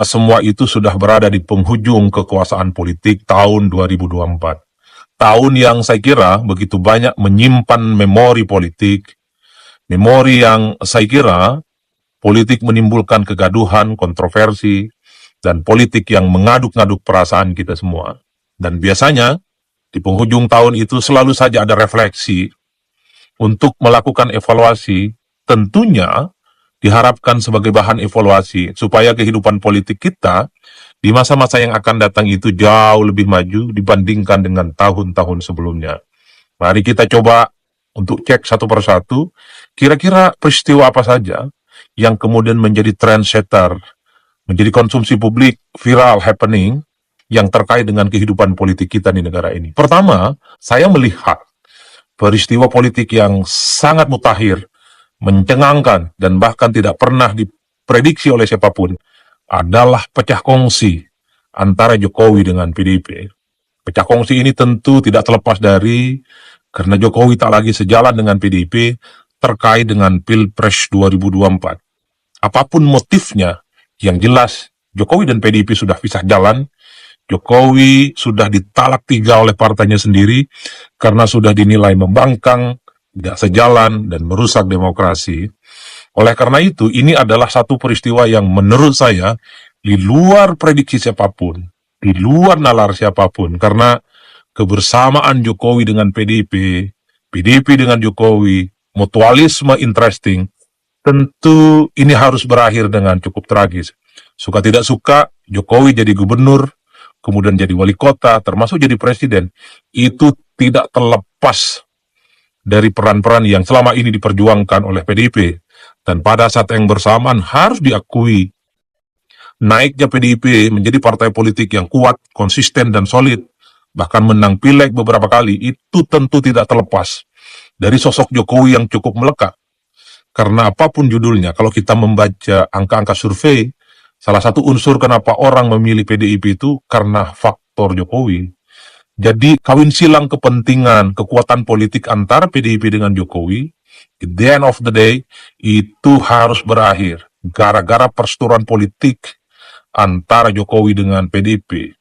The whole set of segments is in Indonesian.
semua itu sudah berada di penghujung kekuasaan politik tahun 2024. Tahun yang saya kira begitu banyak menyimpan memori politik, memori yang saya kira politik menimbulkan kegaduhan, kontroversi, dan politik yang mengaduk-ngaduk perasaan kita semua. Dan biasanya di penghujung tahun itu selalu saja ada refleksi untuk melakukan evaluasi, tentunya diharapkan sebagai bahan evaluasi supaya kehidupan politik kita di masa-masa yang akan datang itu jauh lebih maju dibandingkan dengan tahun-tahun sebelumnya. Mari kita coba untuk cek satu persatu, kira-kira peristiwa apa saja yang kemudian menjadi trendsetter, menjadi konsumsi publik, viral, happening, yang terkait dengan kehidupan politik kita di negara ini. Pertama, saya melihat peristiwa politik yang sangat mutakhir, mencengangkan, dan bahkan tidak pernah diprediksi oleh siapapun, adalah pecah kongsi antara Jokowi dengan PDIP. Pecah kongsi ini tentu tidak terlepas dari karena Jokowi tak lagi sejalan dengan PDIP terkait dengan Pilpres 2024. Apapun motifnya, yang jelas Jokowi dan PDIP sudah pisah jalan. Jokowi sudah ditalak 3 oleh partainya sendiri karena sudah dinilai membangkang, tidak sejalan, dan merusak demokrasi. Oleh karena itu, ini adalah satu peristiwa yang menurut saya di luar prediksi siapapun, di luar nalar siapapun, karena kebersamaan Jokowi dengan PDIP, PDIP dengan Jokowi, mutualisme interesting, tentu ini harus berakhir dengan cukup tragis. Suka tidak suka, Jokowi jadi gubernur, kemudian jadi wali kota, termasuk jadi presiden, itu tidak terlepas dari peran-peran yang selama ini diperjuangkan oleh PDIP. Dan pada saat yang bersamaan harus diakui, naiknya PDIP menjadi partai politik yang kuat, konsisten, dan solid, bahkan menang pileg beberapa kali, itu tentu tidak terlepas dari sosok Jokowi yang cukup melekat. Karena apapun judulnya, kalau kita membaca angka-angka survei, salah satu unsur kenapa orang memilih PDIP itu karena faktor Jokowi. Jadi kawin silang kepentingan, kekuatan politik antara PDIP dengan Jokowi, at the end of the day, itu harus berakhir. Gara-gara perseteruan politik antara Jokowi dengan PDIP.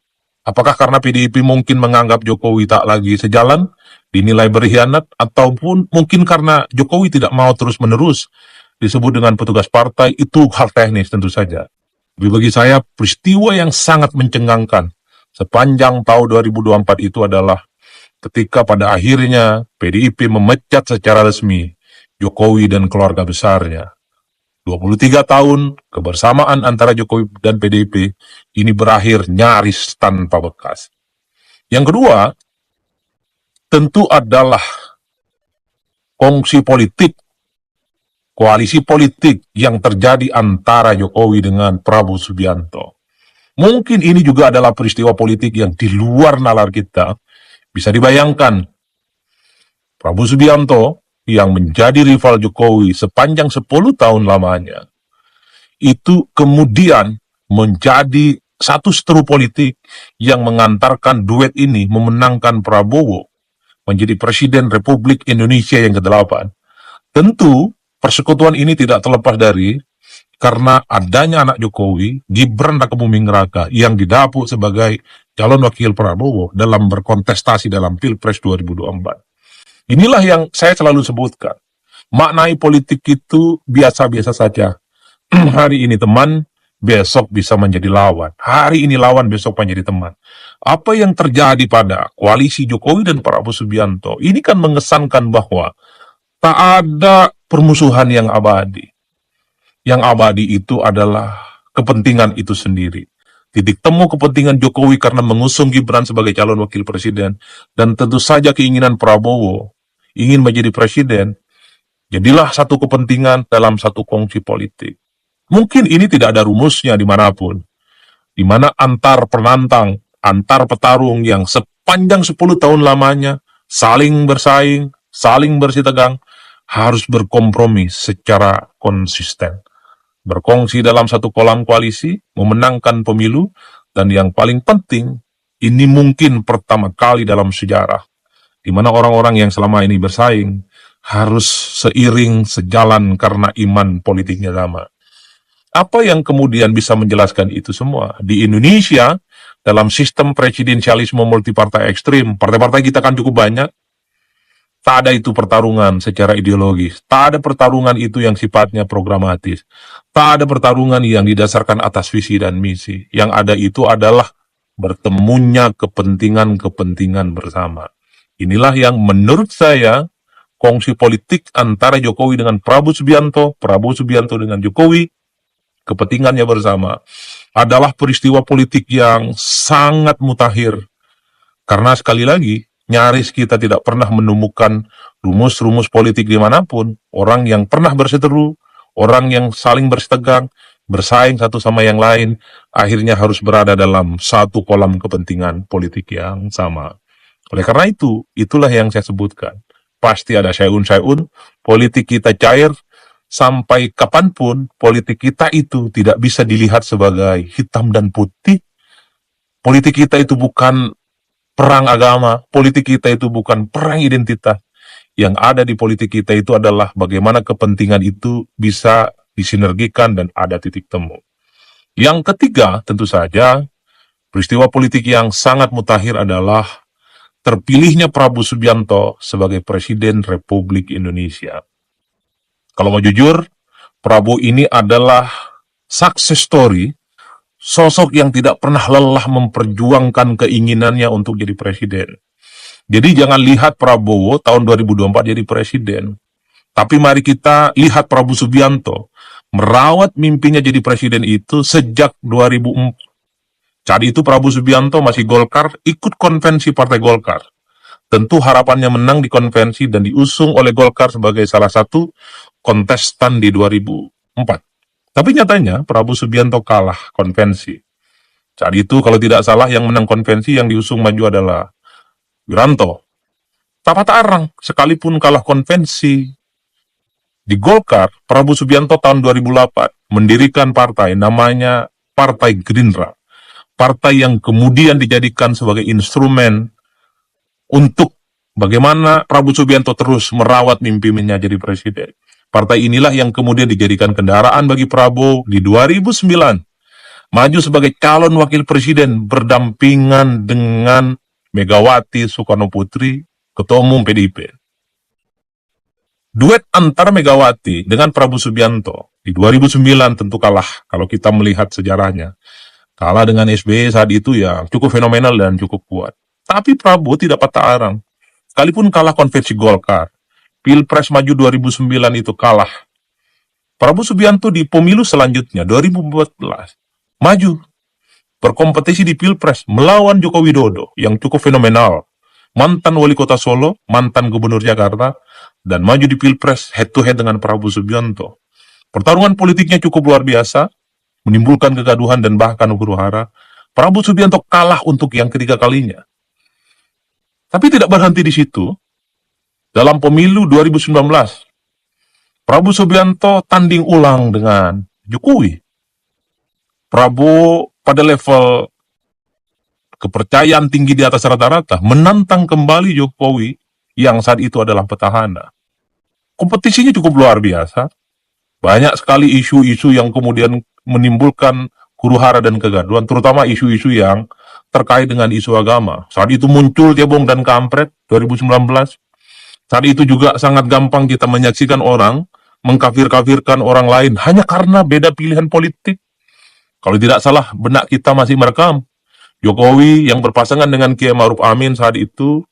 Apakah karena PDIP mungkin menganggap Jokowi tak lagi sejalan, dinilai berkhianat, ataupun mungkin karena Jokowi tidak mau terus-menerus disebut dengan petugas partai, itu hal teknis tentu saja. Tapi bagi saya, peristiwa yang sangat mencengangkan sepanjang tahun 2024 itu adalah ketika pada akhirnya PDIP memecat secara resmi Jokowi dan keluarga besarnya. 23 tahun kebersamaan antara Jokowi dan PDIP ini berakhir nyaris tanpa bekas. Yang kedua, tentu adalah kongsi politik, koalisi politik yang terjadi antara Jokowi dengan Prabowo Subianto. Mungkin ini juga adalah peristiwa politik yang di luar nalar kita. Bisa dibayangkan, Prabowo Subianto yang menjadi rival Jokowi sepanjang 10 tahun lamanya, itu kemudian menjadi satu seteru politik yang mengantarkan duet ini memenangkan Prabowo menjadi Presiden Republik Indonesia yang ke-8. Tentu, persekutuan ini tidak terlepas dari karena adanya anak Jokowi, Gibran Rakabuming Raka, yang didapuk sebagai calon wakil Prabowo dalam berkontestasi dalam Pilpres 2024. Inilah yang saya selalu sebutkan. Maknai politik itu biasa-biasa saja. Hari ini teman, besok bisa menjadi lawan. Hari ini lawan, besok menjadi teman. Apa yang terjadi pada koalisi Jokowi dan Prabowo Subianto, ini kan mengesankan bahwa tak ada permusuhan yang abadi. Yang abadi itu adalah kepentingan itu sendiri. Titik temu kepentingan Jokowi karena mengusung Gibran sebagai calon wakil presiden, dan tentu saja keinginan Prabowo ingin menjadi presiden, jadilah satu kepentingan dalam satu kongsi politik. Mungkin ini tidak ada rumusnya dimanapun, di mana antar penantang, antar petarung yang sepanjang 10 tahun lamanya saling bersaing, saling bersitegang, harus berkompromi secara konsisten. Berkongsi dalam satu kolam koalisi, memenangkan pemilu, dan yang paling penting, ini mungkin pertama kali dalam sejarah, di mana orang-orang yang selama ini bersaing harus seiring, sejalan karena iman politiknya sama. Apa yang kemudian bisa menjelaskan itu semua? Di Indonesia, dalam sistem presidensialisme multipartai ekstrim, partai-partai kita kan cukup banyak, tak ada itu pertarungan secara ideologis, tak ada pertarungan itu yang sifatnya programatis, tak ada pertarungan yang didasarkan atas visi dan misi. Yang ada itu adalah bertemunya kepentingan-kepentingan bersama. Inilah yang menurut saya kongsi politik antara Jokowi dengan Prabowo Subianto dengan Jokowi, kepentingannya bersama, adalah peristiwa politik yang sangat mutakhir. Karena sekali lagi, nyaris kita tidak pernah menemukan rumus-rumus politik dimanapun, orang yang pernah berseteru, orang yang saling bersetegang, bersaing satu sama yang lain, akhirnya harus berada dalam satu kolam kepentingan politik yang sama. Oleh karena itu, itulah yang saya sebutkan. Pasti ada syai'un-syai'un, politik kita cair, sampai kapanpun politik kita itu tidak bisa dilihat sebagai hitam dan putih. Politik kita itu bukan perang agama, politik kita itu bukan perang identitas. Yang ada di politik kita itu adalah bagaimana kepentingan itu bisa disinergikan dan ada titik temu. Yang ketiga, tentu saja, peristiwa politik yang sangat mutakhir adalah terpilihnya Prabowo Subianto sebagai Presiden Republik Indonesia. Kalau mau jujur, Prabowo ini adalah success story, sosok yang tidak pernah lelah memperjuangkan keinginannya untuk jadi presiden. Jadi jangan lihat Prabowo tahun 2024 jadi presiden. Tapi mari kita lihat Prabowo Subianto merawat mimpinya jadi presiden itu sejak 2004. Saat itu Prabowo Subianto masih Golkar, ikut konvensi Partai Golkar. Tentu harapannya menang di konvensi dan diusung oleh Golkar sebagai salah satu kontestan di 2004. Tapi nyatanya Prabowo Subianto kalah konvensi. Saat itu kalau tidak salah yang menang konvensi yang diusung maju adalah Wiranto. Tak patah arang, sekalipun kalah konvensi di Golkar, Prabowo Subianto tahun 2008 mendirikan partai namanya Partai Gerindra. Partai yang kemudian dijadikan sebagai instrumen untuk bagaimana Prabowo Subianto terus merawat mimpinya jadi presiden. Partai inilah yang kemudian dijadikan kendaraan bagi Prabowo di 2009. Maju sebagai calon wakil presiden berdampingan dengan Megawati Soekarno Putri, Ketua Umum PDIP. Duet antara Megawati dengan Prabowo Subianto di 2009 tentu kalah kalau kita melihat sejarahnya. Kalah dengan SBY saat itu ya cukup fenomenal dan cukup kuat. Tapi Prabowo tidak patah arang. Sekalipun kalah konvensi Golkar, Pilpres maju 2009 itu kalah. Prabowo Subianto di pemilu selanjutnya 2014 maju berkompetisi di Pilpres melawan Joko Widodo yang cukup fenomenal. Mantan wali kota Solo, mantan gubernur Jakarta, dan maju di Pilpres head to head dengan Prabowo Subianto. Pertarungan politiknya cukup luar biasa, menimbulkan kegaduhan dan bahkan huru-hara. Prabowo Subianto kalah untuk yang ketiga kalinya. Tapi tidak berhenti di situ. Dalam pemilu 2019, Prabowo Subianto tanding ulang dengan Jokowi. Prabowo pada level kepercayaan tinggi di atas rata-rata menantang kembali Jokowi yang saat itu adalah petahana. Kompetisinya cukup luar biasa. Banyak sekali isu-isu yang kemudian menimbulkan huru-hara dan kegaduhan, terutama isu-isu yang terkait dengan isu agama. Saat itu muncul cebong dan kampret 2019. Saat itu juga sangat gampang kita menyaksikan orang mengkafir-kafirkan orang lain hanya karena beda pilihan politik. Kalau tidak salah, benak kita masih merekam. Jokowi yang berpasangan dengan Kiai Ma'ruf Amin saat itu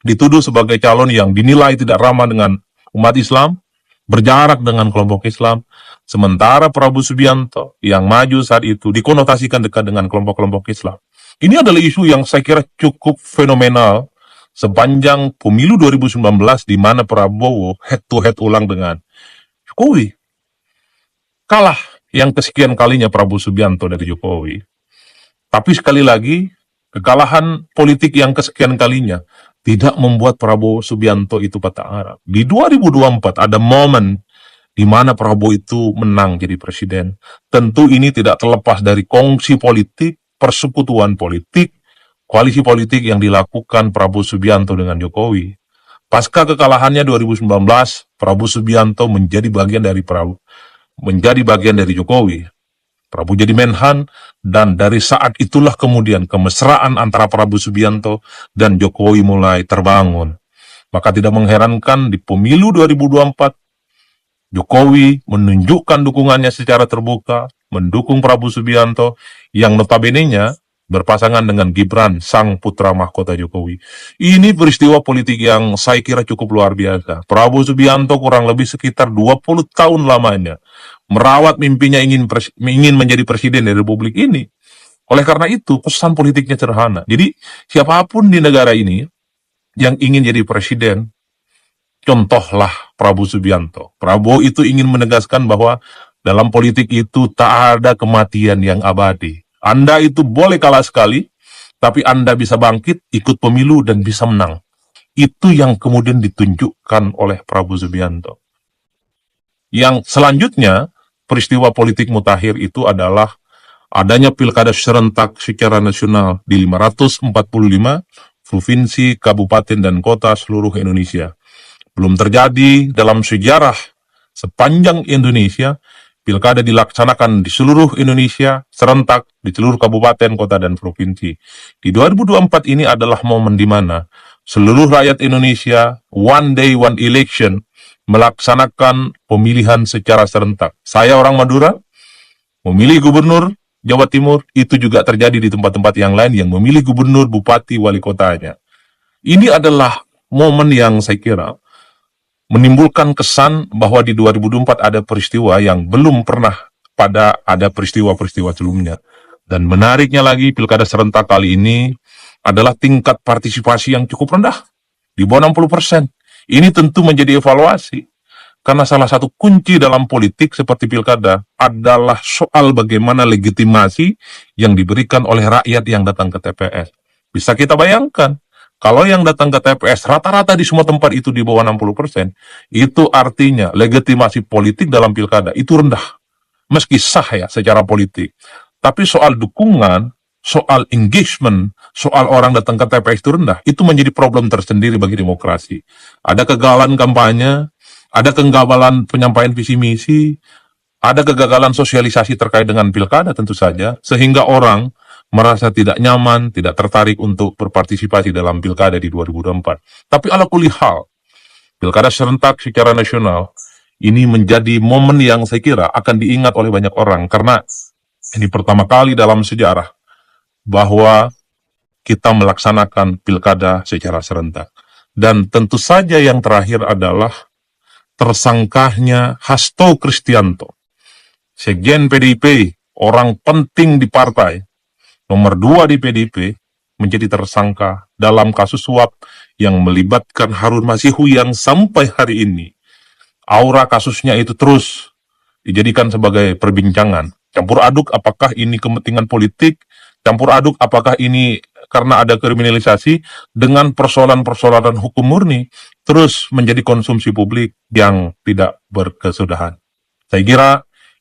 dituduh sebagai calon yang dinilai tidak ramah dengan umat Islam, berjarak dengan kelompok Islam. Sementara Prabowo Subianto yang maju saat itu dikonotasikan dekat dengan kelompok-kelompok Islam. Ini adalah isu yang saya kira cukup fenomenal sepanjang pemilu 2019 di mana Prabowo head to head ulang dengan Jokowi. Kalah yang kesekian kalinya Prabowo Subianto dari Jokowi. Tapi sekali lagi, kekalahan politik yang kesekian kalinya tidak membuat Prabowo Subianto itu patah arang. Di 2024 ada momen di mana Prabowo itu menang jadi presiden. Tentu ini tidak terlepas dari kongsi politik, persekutuan politik, koalisi politik yang dilakukan Prabowo Subianto dengan Jokowi. Pasca kekalahannya 2019, Prabowo Subianto menjadi bagian dari menjadi bagian dari Jokowi. Prabowo jadi Menhan, dan dari saat itulah kemudian kemesraan antara Prabowo Subianto dan Jokowi mulai terbangun. Maka tidak mengherankan di pemilu 2024, Jokowi menunjukkan dukungannya secara terbuka, mendukung Prabowo Subianto, yang notabene-nya berpasangan dengan Gibran, sang putra mahkota Jokowi. Ini peristiwa politik yang saya kira cukup luar biasa. Prabowo Subianto kurang lebih sekitar 20 tahun lamanya merawat mimpinya ingin menjadi presiden dari Republik ini. Oleh karena itu, pesan politiknya sederhana. Jadi, siapapun di negara ini yang ingin jadi presiden, contohlah Prabowo Subianto. Prabowo itu ingin menegaskan bahwa dalam politik itu tak ada kematian yang abadi. Anda itu boleh kalah sekali, tapi Anda bisa bangkit, ikut pemilu, dan bisa menang. Itu yang kemudian ditunjukkan oleh Prabowo Subianto. Yang selanjutnya, peristiwa politik mutakhir itu adalah adanya pilkada serentak secara nasional di 545 provinsi, kabupaten, dan kota seluruh Indonesia. Belum terjadi dalam sejarah sepanjang Indonesia, pilkada dilaksanakan di seluruh Indonesia, serentak di seluruh kabupaten, kota, dan provinsi. Di 2024 ini adalah momen di mana seluruh rakyat Indonesia, one day, one election, melaksanakan pemilihan secara serentak. Saya orang Madura, memilih gubernur Jawa Timur, itu juga terjadi di tempat-tempat yang lain yang memilih gubernur, bupati, wali kotanya. Ini adalah momen yang saya kira menimbulkan kesan bahwa di 2024 ada peristiwa yang belum pernah ada peristiwa-peristiwa sebelumnya. Dan menariknya lagi, pilkada serentak kali ini adalah tingkat partisipasi yang cukup rendah, di bawah 60%. Ini tentu menjadi evaluasi, karena salah satu kunci dalam politik seperti pilkada adalah soal bagaimana legitimasi yang diberikan oleh rakyat yang datang ke TPS. Bisa kita bayangkan, kalau yang datang ke TPS rata-rata di semua tempat itu di bawah 60%, itu artinya legitimasi politik dalam pilkada itu rendah. Meski sah ya secara politik. Tapi soal dukungan, soal engagement, soal orang datang ke TPS itu rendah, itu menjadi problem tersendiri bagi demokrasi. Ada kegagalan kampanye, ada kegagalan penyampaian visi misi, ada kegagalan sosialisasi terkait dengan pilkada tentu saja, sehingga orang merasa tidak nyaman, tidak tertarik untuk berpartisipasi dalam pilkada di 2024. Tapi ala kulli hal, pilkada serentak secara nasional, ini menjadi momen yang saya kira akan diingat oleh banyak orang, karena ini pertama kali dalam sejarah bahwa kita melaksanakan pilkada secara serentak. Dan tentu saja yang terakhir adalah tersangkahnya Hasto Kristianto, Sekjen PDIP, orang penting di partai, nomor 2 di PDIP, menjadi tersangka dalam kasus suap yang melibatkan Harun Masihu yang sampai hari ini aura kasusnya itu terus dijadikan sebagai perbincangan. Campur aduk apakah ini kepentingan politik, campur aduk apakah ini karena ada kriminalisasi, dengan persoalan-persoalan hukum murni terus menjadi konsumsi publik yang tidak berkesudahan. Saya kira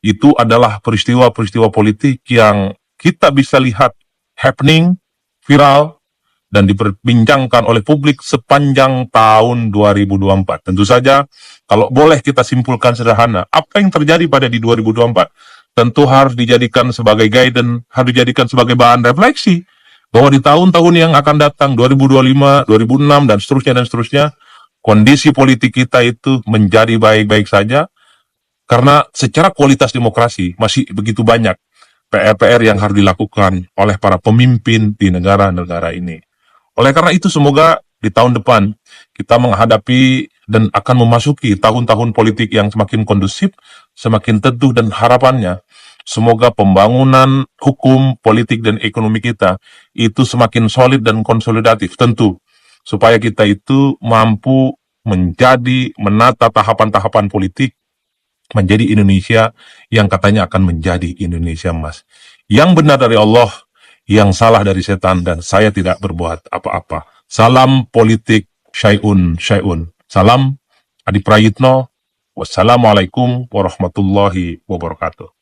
itu adalah peristiwa-peristiwa politik yang kita bisa lihat happening, viral, dan diperbincangkan oleh publik sepanjang tahun 2024. Tentu saja, kalau boleh kita simpulkan sederhana, apa yang terjadi pada di 2024, tentu harus dijadikan sebagai guidance, harus dijadikan sebagai bahan refleksi, bahwa di tahun-tahun yang akan datang, 2025, 2006, dan seterusnya, kondisi politik kita itu menjadi baik-baik saja, karena secara kualitas demokrasi masih begitu banyak PR-PR yang harus dilakukan oleh para pemimpin di negara-negara ini. Oleh karena itu, semoga di tahun depan kita menghadapi dan akan memasuki tahun-tahun politik yang semakin kondusif, semakin teduh, dan harapannya semoga pembangunan hukum, politik, dan ekonomi kita itu semakin solid dan konsolidatif, tentu, supaya kita itu mampu menata tahapan-tahapan politik menjadi Indonesia yang katanya akan menjadi Indonesia emas. Yang benar dari Allah, yang salah dari setan, dan saya tidak berbuat apa-apa. Salam politik syai'un syai'un. Salam Adi Prayitno. Wassalamualaikum warahmatullahi wabarakatuh.